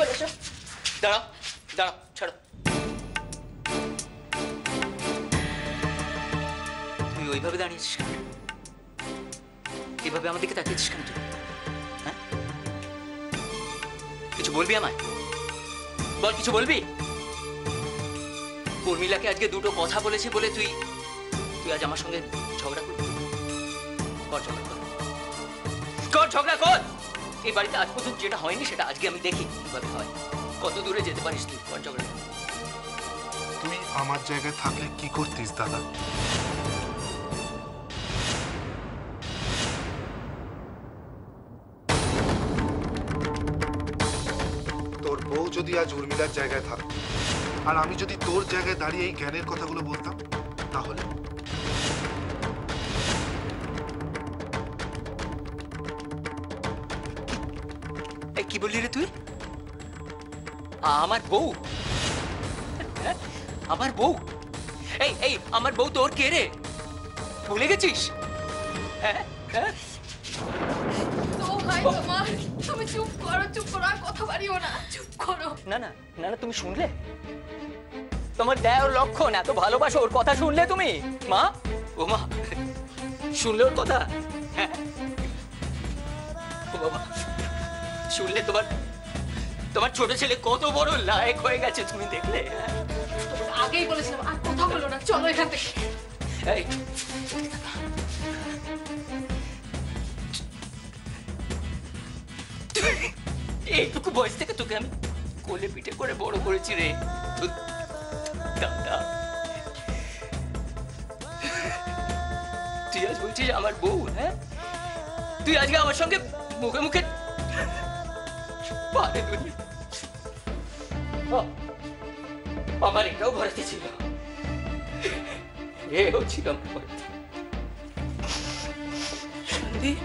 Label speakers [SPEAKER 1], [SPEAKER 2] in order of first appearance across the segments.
[SPEAKER 1] চলে এসো।
[SPEAKER 2] দাঁড়াও দাঁড়াও, ছাড়ো। তুই ওইভাবে দাঁড়িয়েছিস কেন? এভাবে আমার দিকে তাকিয়েছিস কেন তুই? হ্যাঁ, কিছু বলবি আমায়? বল, কিছু বলবি? উর্মিলাকে আজকে দুটো কথা বলেছে বলে তুই আজ আমার সঙ্গে ঝগড়া করবি? কর ঝগড়া, কর ঝগড়া কর। এই বাড়িতে আজ পর্যন্ত যেটা হয়নি সেটা আজকে আমি দেখি কিভাবে হয়। কত দূরে যেতে পারিস তুই, কর ঝগড়া।
[SPEAKER 3] তুমি আমার জায়গায় থাকলে কি করতিস দাদা? তোর বউ যদি আজ উর্মিলার জায়গায় থাকতো আর আমি যদি তোর জায়গায় দাঁড়িয়ে এই জ্ঞানের কথাগুলো বলতাম, তাহলে
[SPEAKER 2] কি বললি রে তুই? আমার বউ? আমার বউ? এই এই আমার বউ তোর কে রে? ভুলে গেছিস?
[SPEAKER 1] তুমি চুপ করো, চুপ করো, আর কথা বাড়িও না, চুপ করো।
[SPEAKER 2] না না না না, তুমি শুনলে? তোমার দেয় ওর লক্ষণ, এত ভালোবাসো, ওর কথা শুনলে তুমি? মা, ও মা, শুনলে ওর কথা? ও বাবা, শুনলে? তোমার ছোট ছেলে কত বড় লায়ক হয়ে গেছে, তুমি দেখলে?
[SPEAKER 1] আগেই বলেছিলাম আর কথা বলো না, চলো এখান থেকে।
[SPEAKER 2] এই এইটুকু বয়স থেকে তোকে আমি কোলে পিঠে করে বড় করেছি রে দাদা। তুই আজ বলছিস আমার বউ? হ্যাঁ, তুই আজকে আমার সঙ্গে মুখে মুখে আমার এটাও ভরাতে ছিল, এও ছিল আমার ভরাতে।
[SPEAKER 4] সন্দীপ,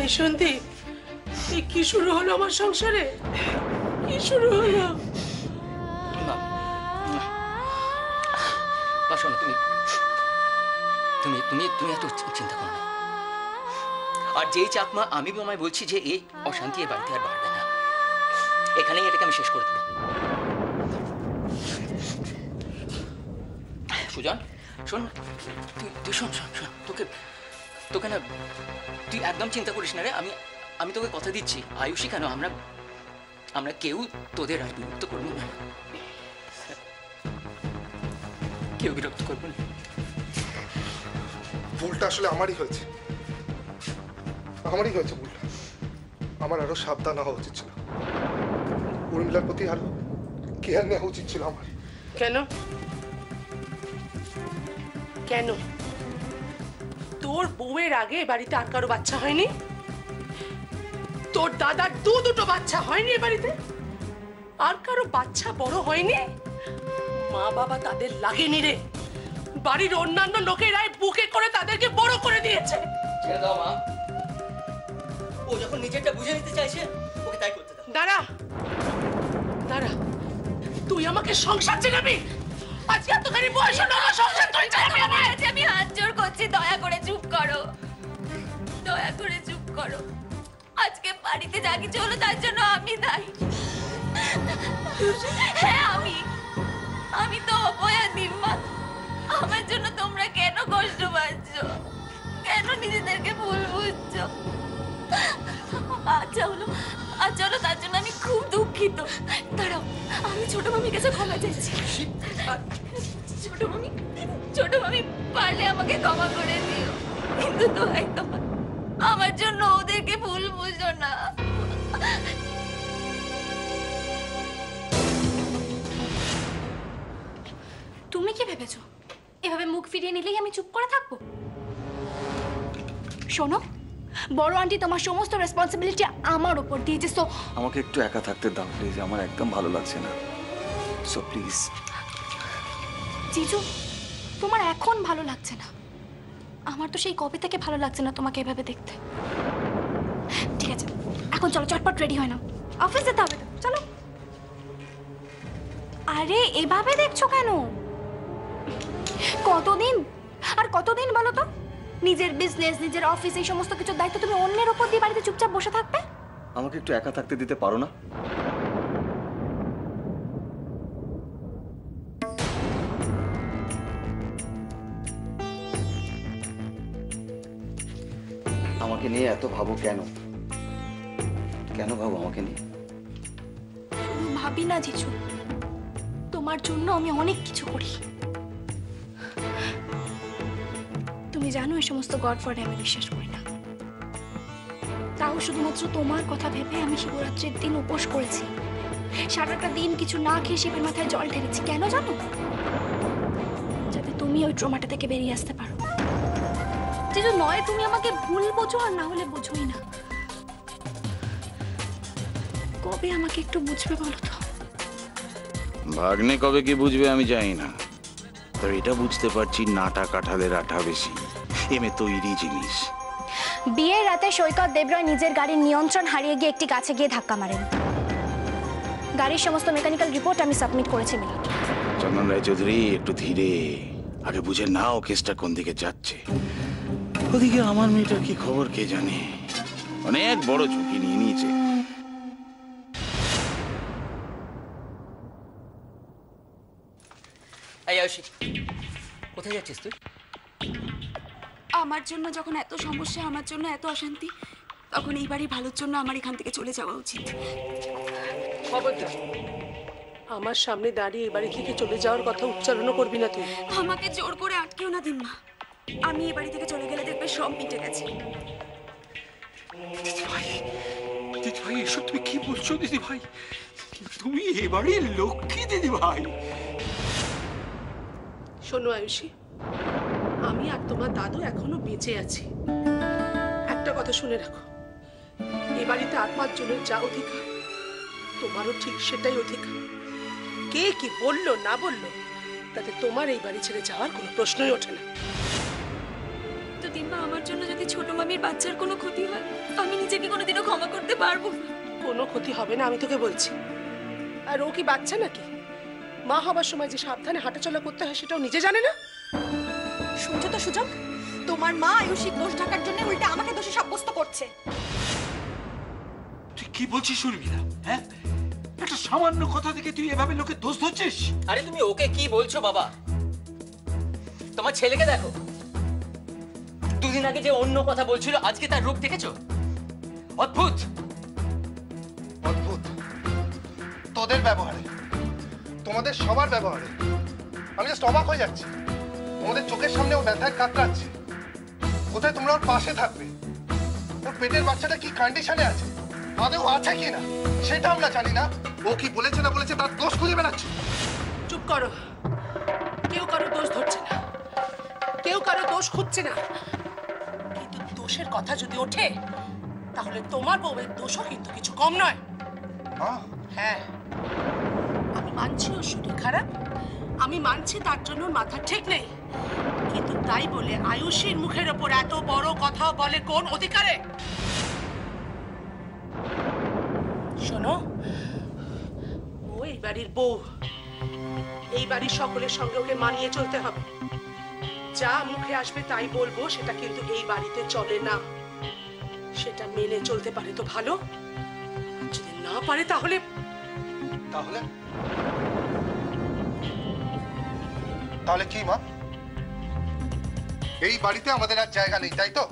[SPEAKER 4] এই সন্দীপ, এই কি শুরু হলো আমার সংসারে? কি শুরু হলো?
[SPEAKER 2] শোনো, তুমি এত চিন্তা করো না। আর যেই চাকমা আমি বোমায় বলছি যে এই অশান্তি এ বাড়িতে আর বাড়বে না, এখানেই এটাকে আমি শেষ করে দেবো। সুজন, শোন, তুই শোন, তোকে না, তুই একদম চিন্তা করিস না রে। আমি তোকে কথা দিচ্ছি, আয়ুষী কেন, আমরা কেউ তোদের আর বিরক্ত করবো না, কেউ বিরক্ত করবো না।
[SPEAKER 3] ভুলটা আসলে আমারই হয়েছে ভুলটা। আমার আরো সাবধান হওয়া উচিত ছিল, উর্মিলার প্রতি আরো কেয়ার নেওয়া উচিত ছিল আমার।
[SPEAKER 4] কেন কেন তোর বউয়ের আগে বাড়িতে আর কারো বাচ্চা হয়নি? তোর দাদার দুটো বাচ্চা হয়নি এ বাড়িতে? আর কারো বাচ্চা বড় হয়নি? মা বাবা তাদের লাগেনি রে, বাড়ির অন্যান্য লোকেরাই বুকে করে তাদেরকে বড় করে দিয়েছে।
[SPEAKER 2] ছেড়ে দাও মা, ও যখন নিজেরটা বুঝে নিতে চাইছে ওকে তাই করতে দাও।
[SPEAKER 4] দাঁড়া, তুই আমাকে সংসার চেনাবি? আজকে এতখানি বয়স হলো আমার সংসার তুই চালাবি?
[SPEAKER 1] আমি হাত জোর করছি, দয়া করে চুপ করো, দয়া করে চুপ করো। আজকে বাড়িতে যা কিছু হলো তার জন্য আমি দায়ী। হ্যাঁ, আমি তো অপরাধী মা। আমার জন্য তোমরা কেন কষ্ট পাচ্ছ, কেন নিজেদেরকে ভুল বুঝছো? আচ্ছা হলো তার জন্য আমি খুব দুঃখিত। দাঁড়াও, আমি ছোট মামির কাছে ক্ষমা চাইছি। ছোট মামি পারলে আমাকে ক্ষমা করে দিও, কিন্তু দোহাই তোমার, আমার জন্য ওদেরকে ভুল বুঝো না।
[SPEAKER 5] তুমি কি ভেবেছো এভাবে মুখ ফিরিয়ে নিলেই আমি চুপ করে থাকবো? শোনো, বড় আন্টি তোমার সমস্ত রেসপন্সিবিলিটি আমার উপর দিয়েছে, সো
[SPEAKER 6] আমাকে একটু একা থাকতে দাও প্লিজ, আমার একদম ভালো লাগছে না, সো প্লিজ।
[SPEAKER 5] জিজু, তোমার এখন ভালো লাগছে না, আমার তো সেই কবে থেকে ভালো লাগছে না তোমাকে এভাবে দেখতে। ঠিক আছে, এখন চলো, চটপট রেডি হয় না, অফিস যেতে হবে, চলো। আরে এভাবে দেখছো কেন? কতদিন বলো তো নিজের বিজনেস, নিজের অফিস, এই সমস্ত কিছুর দায়িত্ব তুমি অন্যের উপর দিয়ে বাড়িতে চুপচাপ বসে থাকবে?
[SPEAKER 6] আমাকে একটু একা থাকতে দিতে পারো না? আমাকে নিয়ে এত ভাবো কেন? কেন ভাবো আমাকে নিয়ে?
[SPEAKER 5] ভাবি না জিজু, তোমার জন্য আমি অনেক কিছু করি। তুমি জানো এই সমস্ত গডফাদারে আমি বিশ্বাস করি না। তাও শুধুমাত্র তোমার কথা ভেবে আমি শিবরাত্রির দিন উপোস করেছি। সারাটা দিন কিছু না খেয়ে শিবের মাথায় জল ঢেলেছি। কেন জানো? যাতে তুমি ওই ট্রমাটা থেকে বেরিয়ে আসতে পারো। জিজু, নয় তুমি আমাকে ভুল বোঝো আর না হলে বোঝোই না। কবে আমাকে একটু বুঝবে বলো তো?
[SPEAKER 7] ভাগ্নে কবে কি বুঝবে আমি জানি না, তবে এটা বুঝতে পারছি নাটা কাঁঠালের আঠা বেশি, এমে তৈরি জিনিস।
[SPEAKER 5] বিয়ের রাতে সৈকত দেবরয় নিজের গাড়ির নিয়ন্ত্রণ হারিয়ে গিয়ে একটি গাছে গিয়ে ধাক্কা মারেন। গাড়ির সমস্ত মেকানিক্যাল রিপোর্ট আমি সাবমিট করেছি মিলন।
[SPEAKER 7] চন্দন রায়চৌধুরী, একটু ধীরে, আগে বুঝে নাও কেসটা কোন দিকে যাচ্ছে। ওদিকে আমার মেয়েটার কি খবর কে জানে, অনেক বড় ঝুঁকি নিয়ে নিয়েছে।
[SPEAKER 2] এই আয়ুষী, কোথায় যাচ্ছিস তুই?
[SPEAKER 8] আমার জন্য যখন এত সমস্যা, আমার জন্য এত অশান্তি, তখন এই বাড়ির ভালোর জন্য আমার এখান থেকে চলে যাওয়া উচিত।
[SPEAKER 4] খবরদার আমার সামনে দাঁড়িয়ে এই বাড়ি থেকে চলে যাওয়ার কথা উচ্চারণও করবি না তুই।
[SPEAKER 8] আমাকে জোর করে আটকেও না দিন মা। আমি এই বাড়ি থেকে চলে গেলে দেখবে সব মিটে গেছে।
[SPEAKER 9] দিদি ভাই, এসব তুমি কি বলছো দিদি ভাই? তুমি এ বাড়ির লক্ষ্মী দিদি ভাই।
[SPEAKER 4] শোনো আয়ুষী, আমি আর তোমার দাদু এখনো বেঁচে আছি। একটা কথা শুনে রাখো, এ বাড়িতে আর 5 জনের যা অধিকার, তোমারও ঠিক সেটাই অধিকার। কে কি বললো না বললো তাতে তোমার এই বাড়ি ছেড়ে যাওয়ার কোনো প্রশ্নই ওঠে না।
[SPEAKER 8] তো দিম্মা, আমার জন্য যদি ছোট মামির বাচ্চার কোনো ক্ষতি হয়, আমি নিজেকে কোনোদিনও ক্ষমা করতে পারবো না।
[SPEAKER 4] কোনো ক্ষতি হবে না, আমি তোকে বলছি। আর ও কি বাচ্চা নাকি? মা হবার সময় যে সাবধানে হাঁটাচলা করতে হয় সেটাও নিজে জানে না।
[SPEAKER 8] শুনছো তো সুযোগ, তোমার মা আয়ুষীর দোষ ঢাকার জন্য উল্টে আমাকে দোষী সাব্যস্ত করছে।
[SPEAKER 9] তুই কি বলছিস উর্মিলা? হ্যাঁ, একটা সামান্য কথা থেকে তুই এভাবে লোকে দোষ ধরছিস?
[SPEAKER 2] আরে তুমি ওকে কি বলছো বাবা? তোমার ছেলেকে দেখো, দুদিন আগে যে অন্য কথা বলছিল আজকে তার রূপ দেখেছো? অদ্ভুত
[SPEAKER 3] অদ্ভুত তোদের ব্যবহারে, তোমাদের সবার ব্যবহারে আমি জাস্ট অবাক হয়ে যাচ্ছি। তোমাদের চোখের সামনে ও ব্যথায় কাতরাচ্ছে, কোথায় তোমরা ওর পাশে থাকবে? ওর পেটের বাচ্চাটা কি কন্ডিশনে আছে, আদেও আছে কি না সেটা আমরা জানি না। ও কি বলেছে না বলেছে তার দোষ খুঁজে বেড়াচ্ছে।
[SPEAKER 4] চুপ করো, কেউ কারো দোষ ধরছে না, কেউ কারো দোষ খুঁজছে না। কিন্তু দোষের কথা যদি ওঠে তাহলে তোমার বউয়ের দোষও কিন্তু কিছু কম নয়। হ্যাঁ, আমি মানছি ওর শরীর খারাপ, আমি মানছি তার জন্য ওর মাথা ঠিক নেই, কিন্তু তাই বলে আয়ুষীর মুখের ওপর এত বড় কথা বলে কোন অধিকারে? শোনো, ও এই বাড়ির বউ, এই বাড়ির সকলের সঙ্গে ওকে মানিয়ে চলতে হবে। যা মুখে আসবে তাই বলবো সেটা কিন্তু এই বাড়িতে চলে না। সেটা মেনে চলতে পারে তো ভালো, যদি না পারে তাহলে
[SPEAKER 3] তাহলে তাহলে কি মা? এই বাড়িতে আমাদের আর জায়গা নেই, তাই তো?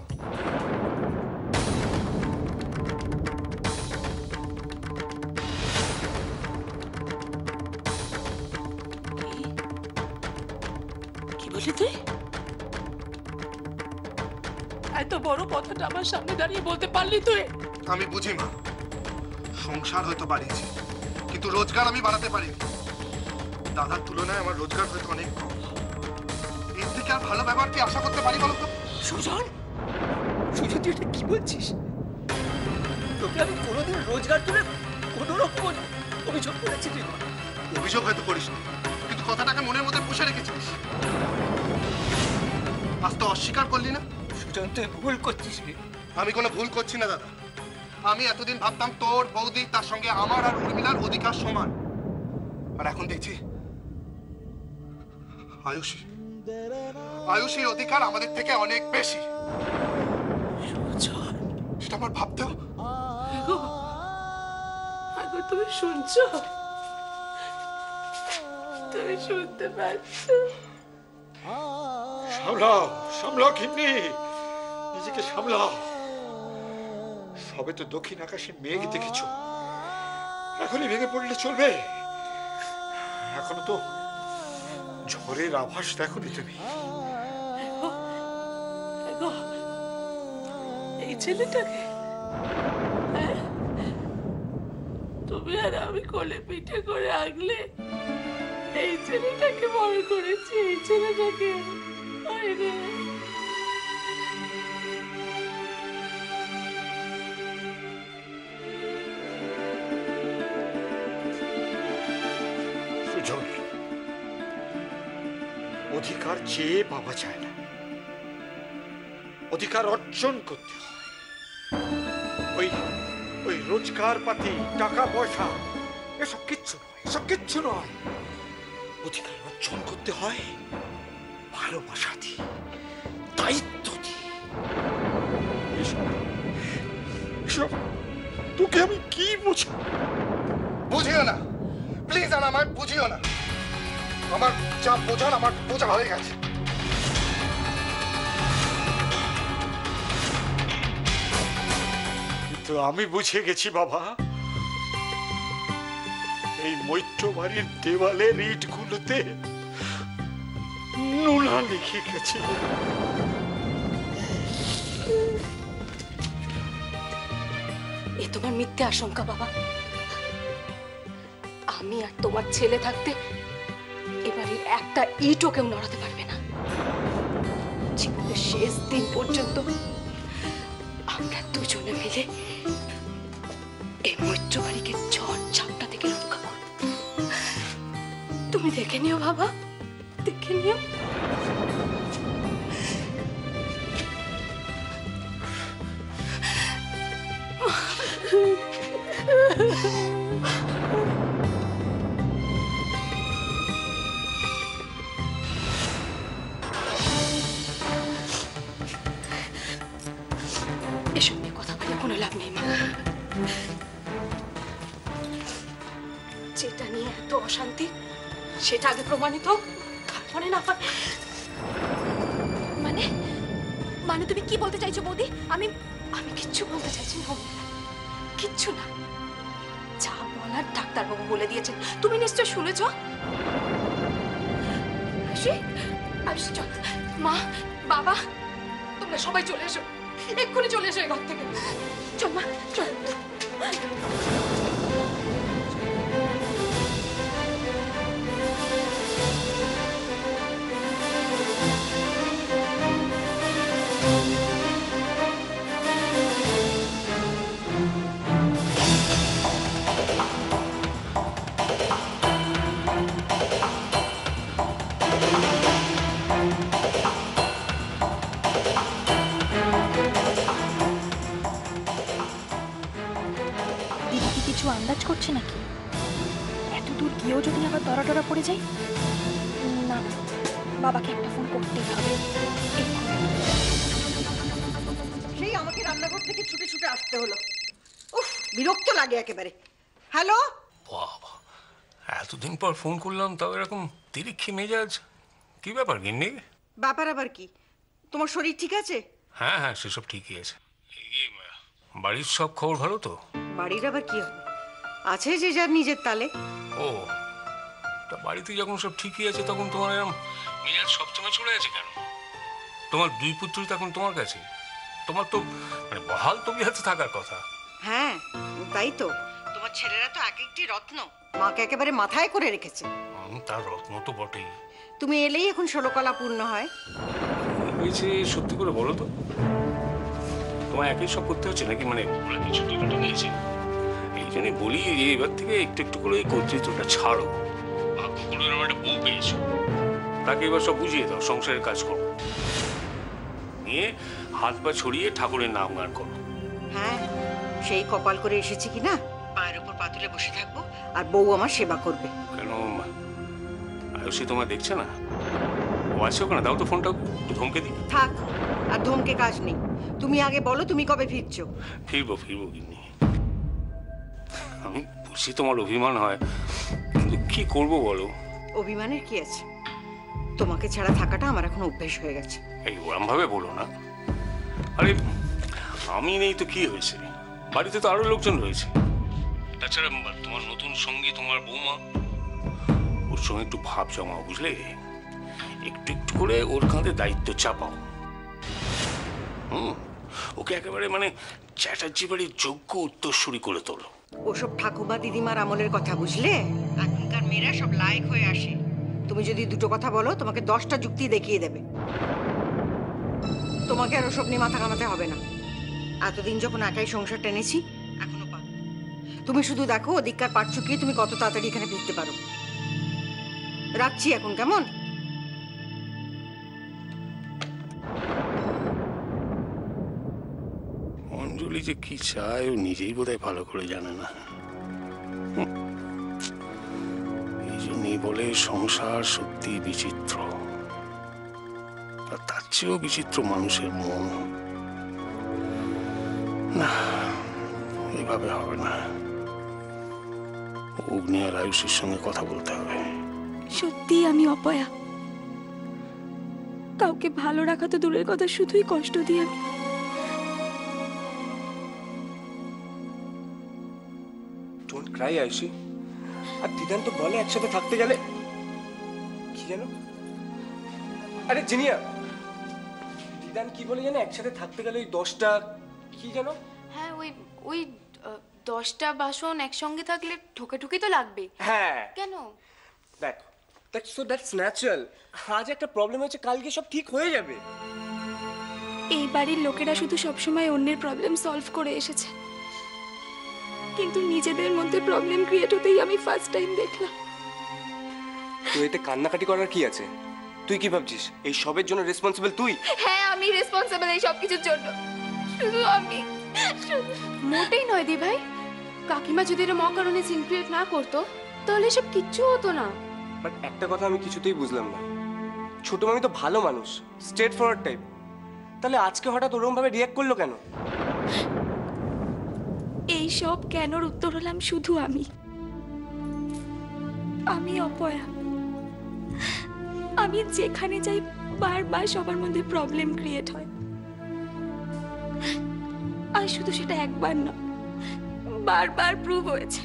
[SPEAKER 4] কি বললি তুই? এত বড় কথাটা আমার সামনে দাঁড়িয়ে বলতে পারলি তুই?
[SPEAKER 3] আমি বুঝি মা, সংসার হয়তো বাড়িয়েছি কিন্তু রোজগার আমি বাড়াতে পারিনি। দাদার তুলনায় আমার রোজগার হয়তো অনেক কম। এর থেকে আর ভালো ব্যবহার কি আশা করতে পারি বলো তো?
[SPEAKER 2] সুজন, সুজন তুই এটা কি বলছিস? তোকে আমি কোনোদিন রোজগার তুলে কোনো রকম অভিযোগ করেছি? তুই
[SPEAKER 3] অভিযোগ হয়তো করিস না, কিন্তু কথাটাকে মনের মধ্যে পুষে রেখেছিস। আজ তো অস্বীকার করলি না?
[SPEAKER 2] সুজন, তুই ভুল করছিস।
[SPEAKER 3] আমি কোনো ভুল করছি না দাদা। আমি এতদিন ভাবতাম তোর বৌদি তার সঙ্গে আমার আর উর্মিলার অধিকার সমান, আর এখন দেখছি আয়ুষীর অধিকার আমাদের থেকে অনেক বেশি। সেটা আমার ভাবতেও
[SPEAKER 4] তুমি শুনছো? তুমি শুনতে পাচ্ছ?
[SPEAKER 9] সামলাও সামলাও গিন্নি, নিজেকে সামলাও। সবে তো দক্ষিণ আকাশে মেঘ দেখেছো, এখনই ভেঙে পড়লে চলবে? এখনো তো ঝড়ের আভাস দেখোনি তুমি।
[SPEAKER 4] এই ছেলেটাকে তুমি আর আমি কোলে পিঠে করে আগলে এই ছেলেটাকে বড় করেছি। এই ছেলেটাকে
[SPEAKER 9] সুজন, অধিকার চেয়ে পাওয়া যায় না, অধিকার অর্জন করতে হয়। ওই ওই রোজগার পাতি, টাকা পয়সা এসব কিচ্ছু নয়, এসব কিচ্ছু নয়। অধিকার অর্জন করতে হয় ভালোবাসা দিয়ে, দায়িত্ব দিয়ে। এসব তোকে আমি কি বুঝাবো?
[SPEAKER 3] বুঝিও না প্লিজ, আর আমায় বুঝিও না। আমার যা বোঝার আমার বোঝা হয়ে গেছে।
[SPEAKER 9] কিন্তু আমি বুঝে গেছি বাবা, এই মৈত্র বাড়ির দেওয়ালের ইটগুলোতে নোনা লিখে গেছে।
[SPEAKER 4] এ তোমার মিথ্যে আশঙ্কা বাবা। আমি আর তোমার ছেলে থাকতে এবারের একটা ইটও কেউ নড়াতে পারবে না। জীবনের শেষ দিন পর্যন্ত আমরা দুজনে মিলে এই মৈত্র বাড়িকে ঝড় ঝাপটা থেকে রক্ষা করব। তুমি দেখে নিও বাবা, দেখে নিও। এসব নিয়ে কথা বলে কোনো লাভ নেই মা। যেটা নিয়ে এত অশান্তি সেটা আগে প্রমাণিত হোক, তারপরে না হয়।
[SPEAKER 5] মানে মানে তুমি কি বলতে চাইছো বৌদি? আমি
[SPEAKER 4] আমি কিচ্ছু বলতে চাইছি না, কিচ্ছু না। যা বলার ডাক্তারবাবু বলে দিয়েছেন, তুমি নিশ্চয় শুনেছ। চল মা, বাবা, তোমরা সবাই চলে এসো, এক্ষুনি চলে এসো এই ঘর থেকে। চল মা, চল।
[SPEAKER 5] কিছু আন্দাজ করছে নাকি? এত দূর গিয়েও যদি আবার ধরা টরা পড়ে যায়? না, বাবাকে একটা ফোন করতেই হবে।
[SPEAKER 10] সেই আমাকে রান্নাঘর থেকে ছুটে ছুটে আসতে হলো। উফ, বিরক্ত লাগে একেবারে। হ্যালো,
[SPEAKER 11] বাবা, এতদিন পর ফোন করলাম, তাও এরকম তিরিক্ষি মেজাজ, কি ব্যাপার গিন্নি?
[SPEAKER 10] ব্যাপার আবার কি? তোমার শরীর ঠিক আছে?
[SPEAKER 11] হ্যাঁ হ্যাঁ, সেসব ঠিকই আছে। বাড়ির সব খবর ভালো তো?
[SPEAKER 10] বাড়ির আবার কি হবে, আছে যে যার নিজের তালে।
[SPEAKER 11] ও, তা বাড়িতে যখন সব ঠিকই আছে তখন তোমার এরকম মেজাজ সবসময় চলে আছে কেন? তোমার দুই পুত্রই তখন তোমার কাছে, তোমার তো মানে বহাল তবিয়তে থাকার কথা।
[SPEAKER 10] হ্যাঁ তাই তো, তোমার ছেলেরা তো এক একটি রত্ন, মাকে একেবারে মাথায় করে রেখেছে।
[SPEAKER 11] তার রত্ন তো বটেই।
[SPEAKER 10] তুমি এলেই এখন 16 কলা পূর্ণ হয়।
[SPEAKER 11] হয়েছে সত্যি করে বলো তো, তোমার একই সব করতে হচ্ছে নাকি? মানে ওরা কি ছুটি টুটি নিয়েছে? এই জন্যই বলি যে এবার থেকে একটু একটু করে এই কর্তৃত্বটা ছাড়ো। ভাগ্য করে এরকম একটা বউ পেয়েছো, তাকে এবার সব বুঝিয়ে দাও, সংসারের কাজ করো, নিয়ে হাত পা ছড়িয়ে ঠাকুরের নাম গান করো।
[SPEAKER 10] হ্যাঁ, সেই কপাল করে এসেছি কিনা, পায়ের উপর পা তুলে বসে থাকবো আর বউ আমার সেবা করবে।
[SPEAKER 11] কেন আয়ুষী তোমার দেখছে না? ও আছে ওখানে, দাও তো ফোনটা, একটু ধমকে দিই।
[SPEAKER 10] থাক, আর ধমকে কাজ নেই। তুমি আগে বলো তুমি কবে ফিরছো?
[SPEAKER 11] ফিরবো ফিরবো গিন্নি, আমি বুঝছি তোমার অভিমান হয়, কিন্তু কি করব বলো?
[SPEAKER 10] অভিমানের কি আছে? তোমাকে ছাড়া থাকাটা আমার এখন অভ্যেস হয়ে গেছে।
[SPEAKER 11] এই ওরম ভাবে বলো না। আরে আমি নেই তো কি হয়েছে, বাড়িতে তো আরো লোকজন রয়েছে। তাছাড়া তোমার নতুন সঙ্গী তোমার বৌমা, ওর সঙ্গে একটু ভাব জমাও, বুঝলে? একটু একটু করে ওর কাঁধে দায়িত্ব চাপাও। ওকে একেবারে মানে চ্যাটার্জি বাড়ির যোগ্য উত্তরসূরি করে তোলো।
[SPEAKER 10] ওসব ঠাকুমা দিদিমার আমলের কথা, বুঝলে? এখনকার মেয়েরা সব লায়ক হয়ে আসে। তুমি যদি দুটো কথা বলো তোমাকে 10টা যুক্তি দেখিয়ে দেবে। তোমাকে আর ওসব নিয়ে মাথা ঘামাতে হবে না। এতদিন যখন একাই সংসার টেনেছি, এখনো পারো। তুমি শুধু দেখো ওদিককার পাট চুকিয়ে তুমি কত তাড়াতাড়ি এখানে ফিরতে পারো। রাখছি এখন, কেমন?
[SPEAKER 11] অঞ্জলি যে কি চায় ও নিজেই বোধহয় ভালো করে জানে না। এই জন্যই বলে সংসার সত্যি বিচিত্র, আর তার চেয়েও বিচিত্র মানুষের মন। না, এভাবে হবে না। অগ্নি আর আয়ুষের সঙ্গে কথা বলতে হবে।
[SPEAKER 8] সত্যি আমি অপয়া। কাউকে ভালো রাখা তো দূরের কথা, শুধুই কষ্ট দিই আমি।
[SPEAKER 12] Don't Cry Ayushi. আর দিদান তো বলে একসাথে থাকতে গেলে কি জানো, আরে জিনিয়া, দিদান কি বলে জানো, একসাথে থাকতে গেলে ওই 10টা কি জানো।
[SPEAKER 5] হ্যাঁ, ওই 10টা বাসন একসঙ্গে থাকলে ঠোকাঠুকি তো লাগবে।
[SPEAKER 12] হ্যাঁ,
[SPEAKER 5] কেন?
[SPEAKER 12] দেখ দ্যাটস ন্যাচারাল। আজ একটা প্রবলেম হয়েছে, কালকে সব ঠিক হয়ে যাবে।
[SPEAKER 8] এই বাড়ির লোকেরা শুধু সবসময় অন্যের প্রবলেম সলভ করে এসেছে, কিন্তু নিজেদের মধ্যে প্রবলেম ক্রিয়েট হতেই আমি ফার্স্ট টাইম দেখলাম।
[SPEAKER 12] তুই এতে কান্নাকাটি করার কি আছে? তুই কি ভাবছিস এই সবের জন্য রেসপন্সিবল তুই?
[SPEAKER 5] হ্যাঁ, আমি রেসপন্সিবল এই সব কিছুর জন্য। শুধু আমি মোটেই নয় দি ভাই। কাকিমা যদি এরকম অকারণে সিন ক্রিয়েট না করতো তাহলে সব কিচ্ছু হতো না।
[SPEAKER 12] বাট একটা কথা আমি কিছুতেই বুঝলাম না, ছোট মামি তো ভালো মানুষ, স্ট্রেট ফরওয়ার্ড টাইপ, তাহলে আজকে হঠাৎ ওরকম ভাবে রিঅ্যাক্ট করলো কেন?
[SPEAKER 8] এই সব কেনর উত্তর হলাম শুধু আমি। আমি অপয়া। আমি যেখানে যাই বারবার সবার মধ্যে প্রবলেম ক্রিয়েট হয়, আর শুধু সেটা একবার না, বারবার প্রুভ হয়েছে।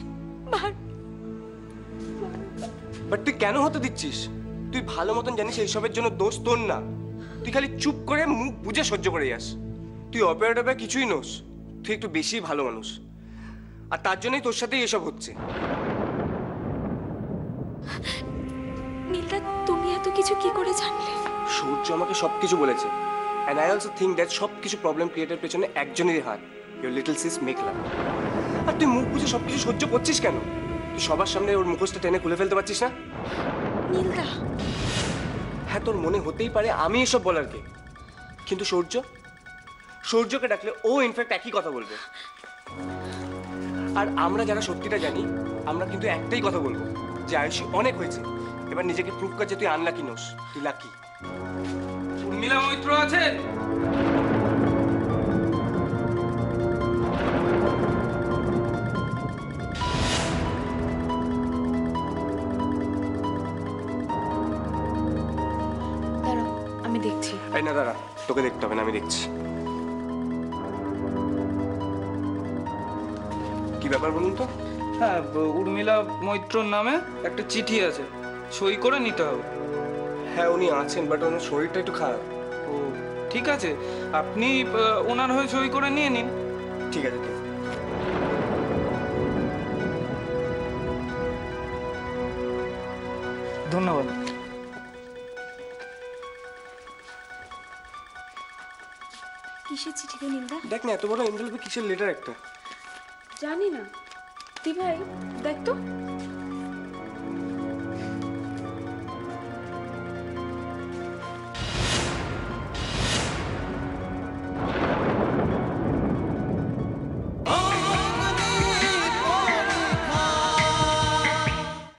[SPEAKER 12] বাট তুই কেন হতে দিচ্ছিস? তুই ভালো মতন জানিস এইসবের জন্য দোষ তোর না। তুই খালি চুপ করে মুখ বুঝে সহ্য করে যাস। তুই অপেরা কিছুই নোস, তুই একটু বেশি ভালো মানুষ, আর তার জন্যই তোর সাথে এসব হচ্ছে।
[SPEAKER 8] নীলদা, তুমি এত কিছু কি করে জানলে?
[SPEAKER 12] সূর্য আমাকে সবকিছু বলেছে, and I also think that সবকিছু প্রবলেম ক্রিয়েটের পেছনে একজনেরই হাত, your little sis মেঘলা। আর তুই মুখ বুঝে সবকিছু সহ্য করছিস কেন? তুই সবার সামনে ওর মুখোশটা টেনে খুলে ফেলতে পারছিস না?
[SPEAKER 8] নীলদা,
[SPEAKER 12] হ্যাঁ, তোর মনে হতেই পারে আমি এসব বলার কে, কিন্তু সূর্যকে ডাকলে ও ইনফ্যাক্ট একই কথা বলবে। আর আমরা যারা সত্যিটা জানি, আমরা কিন্তু একটাই কথা বলবো, যে আয়ুষী অনেক হয়েছে, এবার নিজেকে প্রুভ কর যে তুই আনলাকি নোস, তুই লাকি।
[SPEAKER 13] উর্মিলা মৈত্র আছেন?
[SPEAKER 5] দাঁড়াও, আমি দেখছি।
[SPEAKER 12] এই না দাঁড়া, তোকে দেখতে হবে না, আমি দেখছি। কি ব্যাপার বলুন তো?
[SPEAKER 13] হ্যাঁ, উর্মিলা মৈত্রর নামে একটা চিঠি আছে, সই করে নিতে হবে।
[SPEAKER 12] হ্যাঁ, উনি আছেন, বাট ওনার শরীরটা একটু খারাপ।
[SPEAKER 13] ও ঠিক আছে, আপনি ওনার হয়ে সই করে নিয়ে নিন।
[SPEAKER 12] ঠিক আছে, ঠিক আছে।
[SPEAKER 13] ধন্যবাদ।
[SPEAKER 8] কিসের চিঠি গো নীলদা?
[SPEAKER 12] দেখ না, এত বড় এনভেলপে কিসের লেটার একটা।
[SPEAKER 8] জানি না। দি ভাই, দেখ তো।